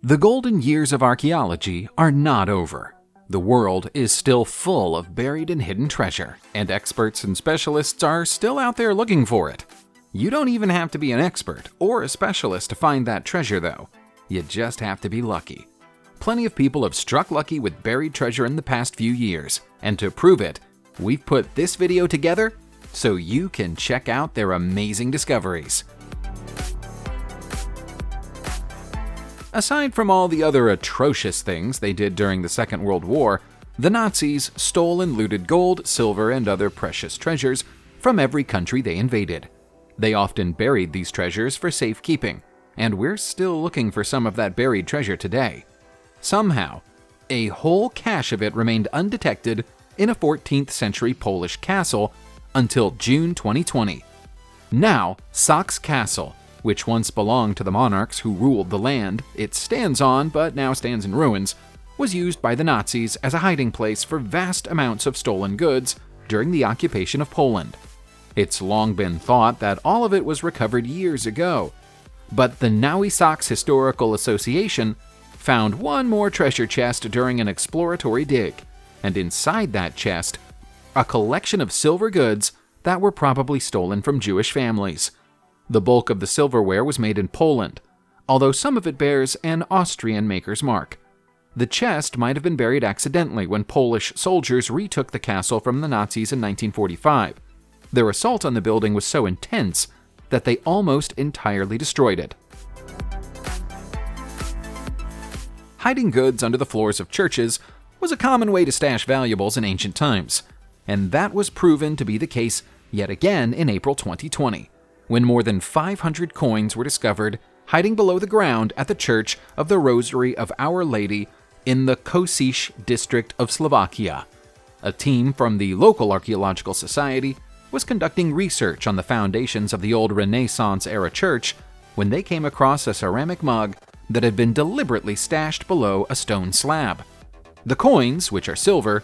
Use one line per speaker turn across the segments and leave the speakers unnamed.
The golden years of archaeology are not over. The world is still full of buried and hidden treasure, and experts and specialists are still out there looking for it. You don't even have to be an expert or a specialist to find that treasure, though. You just have to be lucky. Plenty of people have struck lucky with buried treasure in the past few years, and to prove it, we've put this video together so you can check out their amazing discoveries. Aside from all the other atrocious things they did during the Second World War, the Nazis stole and looted gold, silver, and other precious treasures from every country they invaded. They often buried these treasures for safekeeping, and we're still looking for some of that buried treasure today. Somehow, a whole cache of it remained undetected in a 14th century Polish castle until June 2020. Now, Sachs Castle, which once belonged to the monarchs who ruled the land it stands on but now stands in ruins, was used by the Nazis as a hiding place for vast amounts of stolen goods during the occupation of Poland. It's long been thought that all of it was recovered years ago, but the Nowy Sachs Historical Association found one more treasure chest during an exploratory dig, and inside that chest, a collection of silver goods that were probably stolen from Jewish families. The bulk of the silverware was made in Poland, although some of it bears an Austrian maker's mark. The chest might have been buried accidentally when Polish soldiers retook the castle from the Nazis in 1945. Their assault on the building was so intense that they almost entirely destroyed it. Hiding goods under the floors of churches was a common way to stash valuables in ancient times, and that was proven to be the case yet again in April 2020. When more than 500 coins were discovered hiding below the ground at the Church of the Rosary of Our Lady in the Kosice district of Slovakia. A team from the local archaeological society was conducting research on the foundations of the old Renaissance-era church when they came across a ceramic mug that had been deliberately stashed below a stone slab. The coins, which are silver,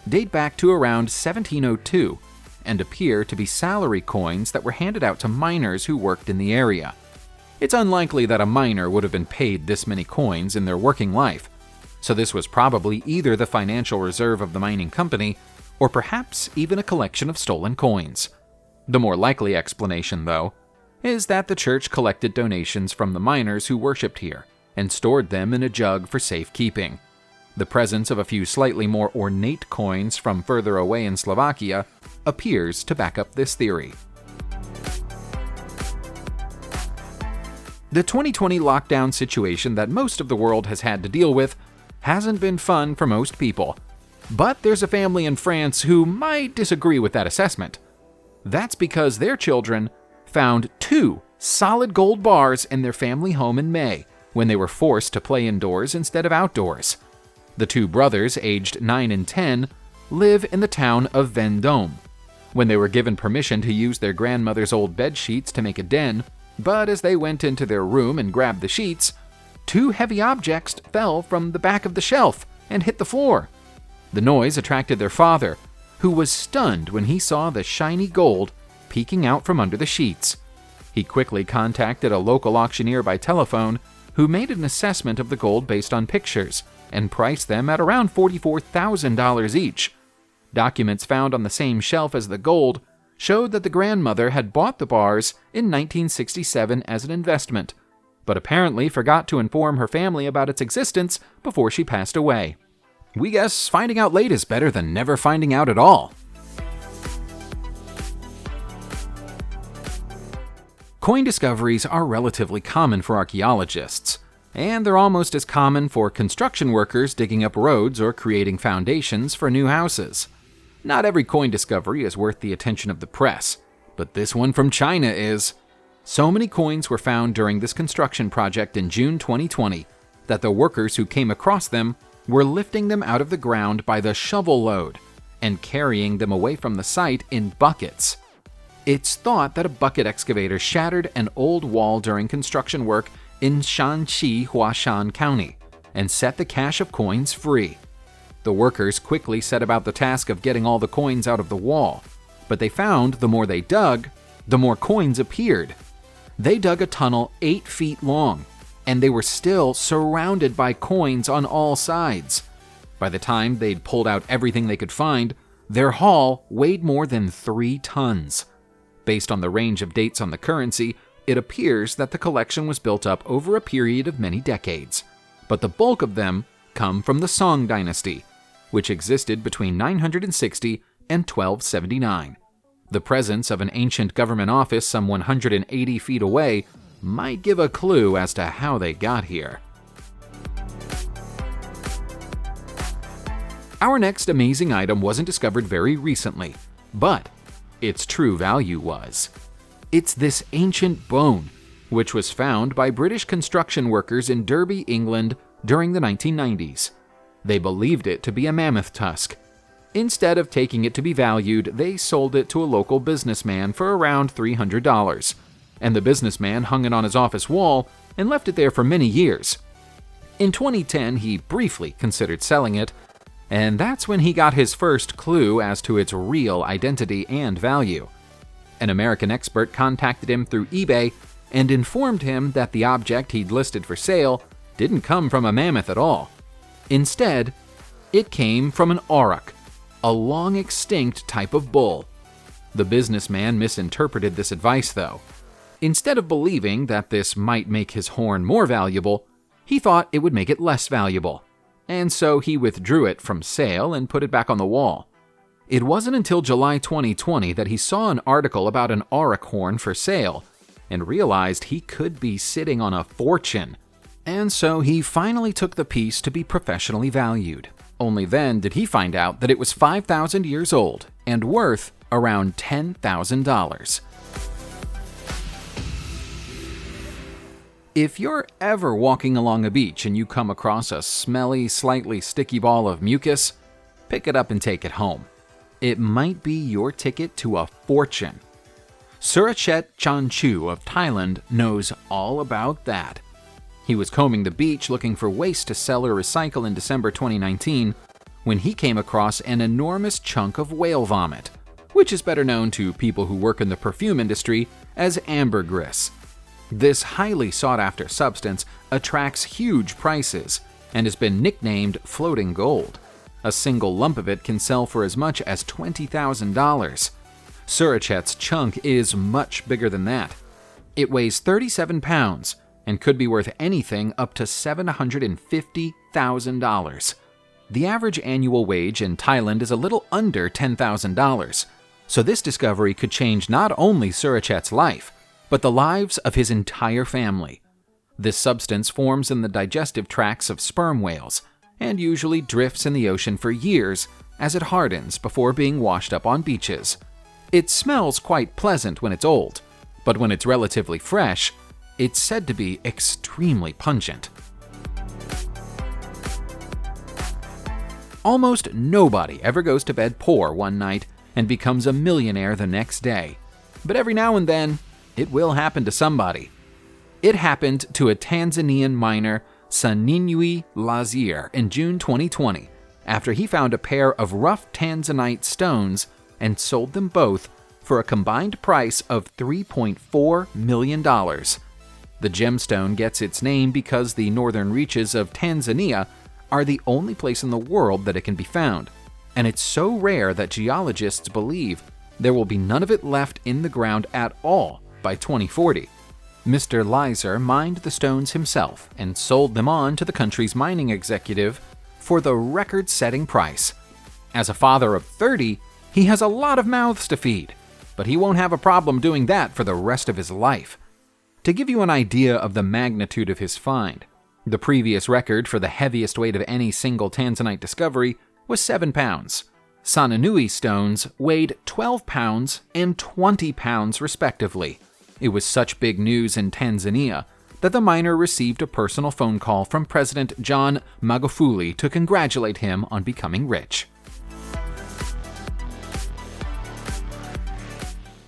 date back to around 1702, and appear to be salary coins that were handed out to miners who worked in the area. It's unlikely that a miner would have been paid this many coins in their working life, so this was probably either the financial reserve of the mining company or perhaps even a collection of stolen coins. The more likely explanation, though, is that the church collected donations from the miners who worshipped here and stored them in a jug for safekeeping. The presence of a few slightly more ornate coins from further away in Slovakia appears to back up this theory. The 2020 lockdown situation that most of the world has had to deal with hasn't been fun for most people, but there's a family in France who might disagree with that assessment. That's because their children found 2 solid gold bars in their family home in May when they were forced to play indoors instead of outdoors. The 2 brothers, aged 9 and 10, live in the town of Vendôme. When they were given permission to use their grandmother's old bed sheets to make a den, but as they went into their room and grabbed the sheets, 2 heavy objects fell from the back of the shelf and hit the floor. The noise attracted their father, who was stunned when he saw the shiny gold peeking out from under the sheets. He quickly contacted a local auctioneer by telephone, who made an assessment of the gold based on pictures and priced them at around $44,000 each. Documents found on the same shelf as the gold showed that the grandmother had bought the bars in 1967 as an investment, but apparently forgot to inform her family about its existence before she passed away. We guess finding out late is better than never finding out at all. Coin discoveries are relatively common for archaeologists, and they're almost as common for construction workers digging up roads or creating foundations for new houses. Not every coin discovery is worth the attention of the press, but this one from China is. So many coins were found during this construction project in June 2020 that the workers who came across them were lifting them out of the ground by the shovel load and carrying them away from the site in buckets. It's thought that a bucket excavator shattered an old wall during construction work in Shanxi, Huashan County, and set the cache of coins free. The workers quickly set about the task of getting all the coins out of the wall, but they found the more they dug, the more coins appeared. They dug a tunnel 8 feet long, and they were still surrounded by coins on all sides. By the time they'd pulled out everything they could find, their haul weighed more than 3 tons. Based on the range of dates on the currency, it appears that the collection was built up over a period of many decades, but the bulk of them come from the Song dynasty, which existed between 960 and 1279. The presence of an ancient government office some 180 feet away might give a clue as to how they got here. Our next amazing item wasn't discovered very recently, but its true value was. It's this ancient bone, which was found by British construction workers in Derby, England during the 1990s. They believed it to be a mammoth tusk. Instead of taking it to be valued, they sold it to a local businessman for around $300, and the businessman hung it on his office wall and left it there for many years. In 2010, he briefly considered selling it, and that's when he got his first clue as to its real identity and value. An American expert contacted him through eBay and informed him that the object he'd listed for sale didn't come from a mammoth at all. Instead, it came from an auroch, a long-extinct type of bull. The businessman misinterpreted this advice, though. Instead of believing that this might make his horn more valuable, he thought it would make it less valuable, and so he withdrew it from sale and put it back on the wall. It wasn't until July 2020 that he saw an article about an auroch horn for sale and realized he could be sitting on a fortune. And so he finally took the piece to be professionally valued. Only then did he find out that it was 5,000 years old and worth around $10,000. If you're ever walking along a beach and you come across a smelly, slightly sticky ball of mucus, pick it up and take it home. It might be your ticket to a fortune. Surachet Chanchu of Thailand knows all about that. He was combing the beach looking for waste to sell or recycle in December 2019 when he came across an enormous chunk of whale vomit, which is better known to people who work in the perfume industry as ambergris. This highly sought-after substance attracts huge prices and has been nicknamed floating gold. A single lump of it can sell for as much as $20,000. Surachet's chunk is much bigger than that. It weighs 37 pounds and could be worth anything up to $750,000. The average annual wage in Thailand is a little under $10,000, so this discovery could change not only Surachet's life, but the lives of his entire family. This substance forms in the digestive tracts of sperm whales and usually drifts in the ocean for years as it hardens before being washed up on beaches. It smells quite pleasant when it's old, but when it's relatively fresh, it's said to be extremely pungent. Almost nobody ever goes to bed poor one night and becomes a millionaire the next day, but every now and then, it will happen to somebody. It happened to a Tanzanian miner, Saninui Lazir, in June 2020, after he found a pair of rough tanzanite stones and sold them both for a combined price of $3.4 million. The gemstone gets its name because the northern reaches of Tanzania are the only place in the world that it can be found, and it's so rare that geologists believe there will be none of it left in the ground at all by 2040. Mr. Leiser mined the stones himself and sold them on to the country's mining executive for the record-setting price. As a father of 30, he has a lot of mouths to feed, but he won't have a problem doing that for the rest of his life. To give you an idea of the magnitude of his find, the previous record for the heaviest weight of any single tanzanite discovery was 7 pounds. Sananui stones weighed 12 pounds and 20 pounds respectively. It was such big news in Tanzania that the miner received a personal phone call from President John Magufuli to congratulate him on becoming rich.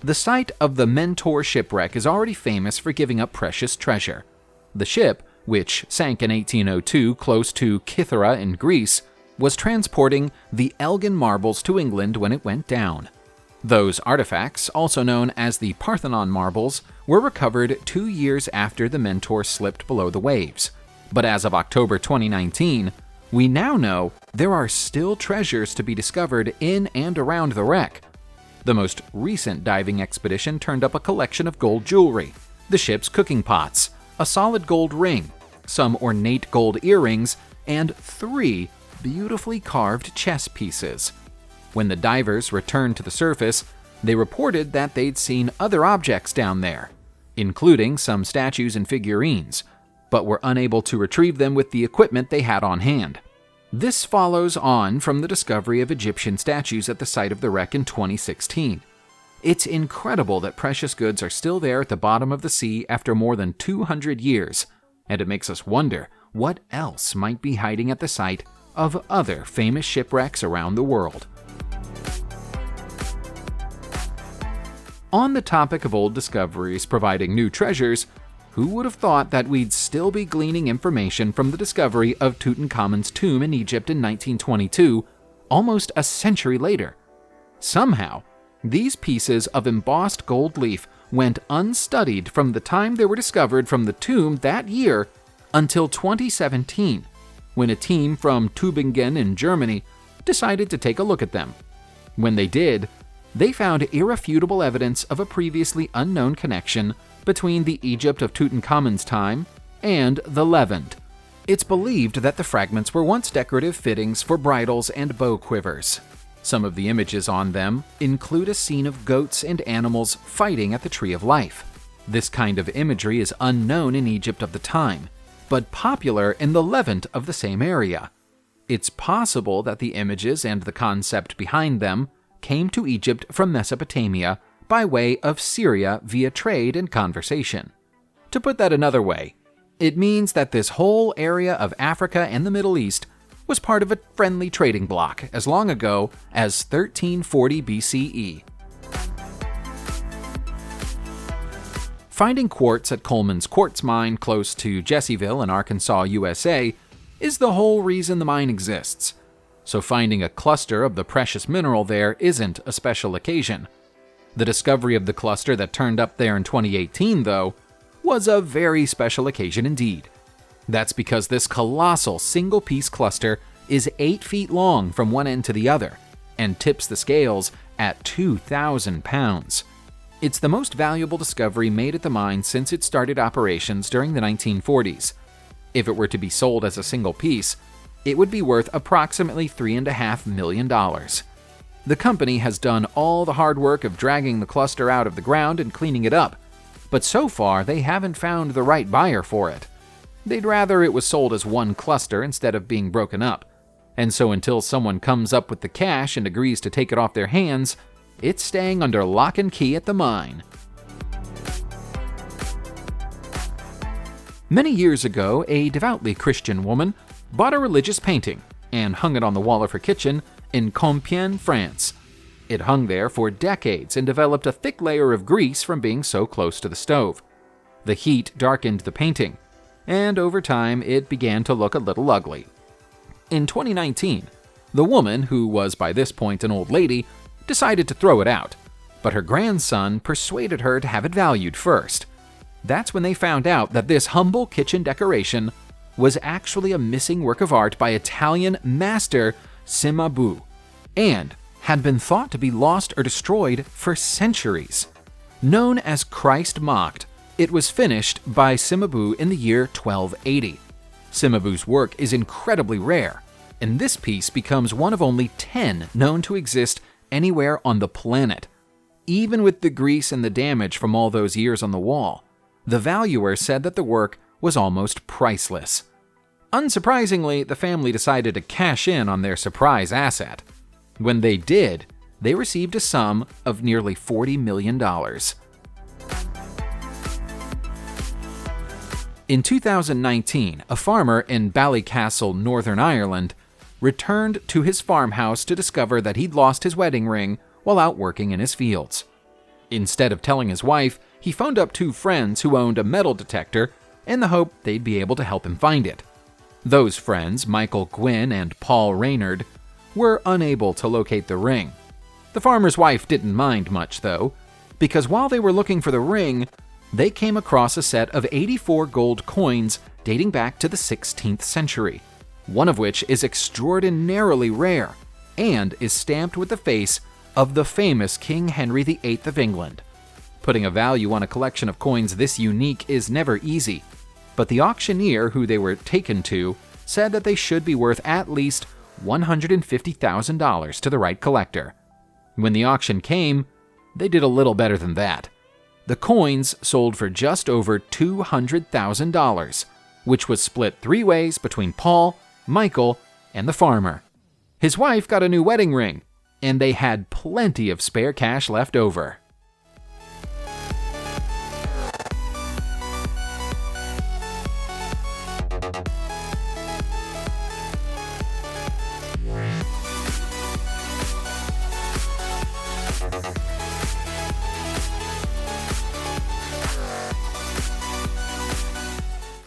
The site of the Mentor Shipwreck is already famous for giving up precious treasure. The ship, which sank in 1802 close to Kythera in Greece, was transporting the Elgin marbles to England when it went down. Those artifacts, also known as the Parthenon marbles, were recovered 2 years after the Mentor slipped below the waves. But as of October 2019, we now know there are still treasures to be discovered in and around the wreck. The most recent diving expedition turned up a collection of gold jewelry, the ship's cooking pots, a solid gold ring, some ornate gold earrings, and 3 beautifully carved chess pieces. When the divers returned to the surface, they reported that they'd seen other objects down there, including some statues and figurines, but were unable to retrieve them with the equipment they had on hand. This follows on from the discovery of Egyptian statues at the site of the wreck in 2016. It's incredible that precious goods are still there at the bottom of the sea after more than 200 years, and it makes us wonder what else might be hiding at the site of other famous shipwrecks around the world. On the topic of old discoveries providing new treasures, who would have thought that we'd still be gleaning information from the discovery of Tutankhamun's tomb in Egypt in 1922, almost a century later? Somehow, these pieces of embossed gold leaf went unstudied from the time they were discovered from the tomb that year until 2017, when a team from Tübingen in Germany decided to take a look at them. When they did, they found irrefutable evidence of a previously unknown connection between the Egypt of Tutankhamun's time and the Levant. It's believed that the fragments were once decorative fittings for bridles and bow quivers. Some of the images on them include a scene of goats and animals fighting at the Tree of Life. This kind of imagery is unknown in Egypt of the time, but popular in the Levant of the same area. It's possible that the images and the concept behind them came to Egypt from Mesopotamia by way of Syria via trade and conversation. To put that another way, it means that this whole area of Africa and the Middle East was part of a friendly trading bloc as long ago as 1340 BCE. Finding quartz at Coleman's quartz mine close to Jesseville in Arkansas, USA, is the whole reason the mine exists. So finding a cluster of the precious mineral there isn't a special occasion. The discovery of the cluster that turned up there in 2018, though, was a very special occasion indeed. That's because this colossal single-piece cluster is 8 feet long from one end to the other, and tips the scales at 2,000 pounds. It's the most valuable discovery made at the mine since it started operations during the 1940s. If it were to be sold as a single piece, it would be worth approximately $3.5 million. The company has done all the hard work of dragging the cluster out of the ground and cleaning it up, but so far they haven't found the right buyer for it. They'd rather it was sold as one cluster instead of being broken up, and so until someone comes up with the cash and agrees to take it off their hands, it's staying under lock and key at the mine. Many years ago, a devoutly Christian woman bought a religious painting and hung it on the wall of her kitchen in Compiègne, France. It hung there for decades and developed a thick layer of grease from being so close to the stove. The heat darkened the painting, and over time it began to look a little ugly. In 2019, the woman, who was by this point an old lady, decided to throw it out, but her grandson persuaded her to have it valued first. That's when they found out that this humble kitchen decoration was actually a missing work of art by Italian master Cimabue, and had been thought to be lost or destroyed for centuries. Known as Christ Mocked, it was finished by Cimabue in the year 1280. Cimabue's work is incredibly rare, and this piece becomes one of only 10 known to exist anywhere on the planet. Even with the grease and the damage from all those years on the wall, the valuer said that the work was almost priceless. Unsurprisingly, the family decided to cash in on their surprise asset. When they did, they received a sum of nearly $40 million. In 2019, a farmer in Ballycastle, Northern Ireland, returned to his farmhouse to discover that he'd lost his wedding ring while out working in his fields. Instead of telling his wife, he phoned up 2 friends who owned a metal detector in the hope they'd be able to help him find it. Those friends, Michael Gwynn and Paul Reynard, were unable to locate the ring. The farmer's wife didn't mind much, though, because while they were looking for the ring, they came across a set of 84 gold coins dating back to the 16th century, one of which is extraordinarily rare and is stamped with the face of the famous King Henry VIII of England. Putting a value on a collection of coins this unique is never easy, but the auctioneer who they were taken to said that they should be worth at least $150,000 to the right collector. When the auction came, they did a little better than that. The coins sold for just over $200,000, which was split 3 ways between Paul, Michael, and the farmer. His wife got a new wedding ring, and they had plenty of spare cash left over.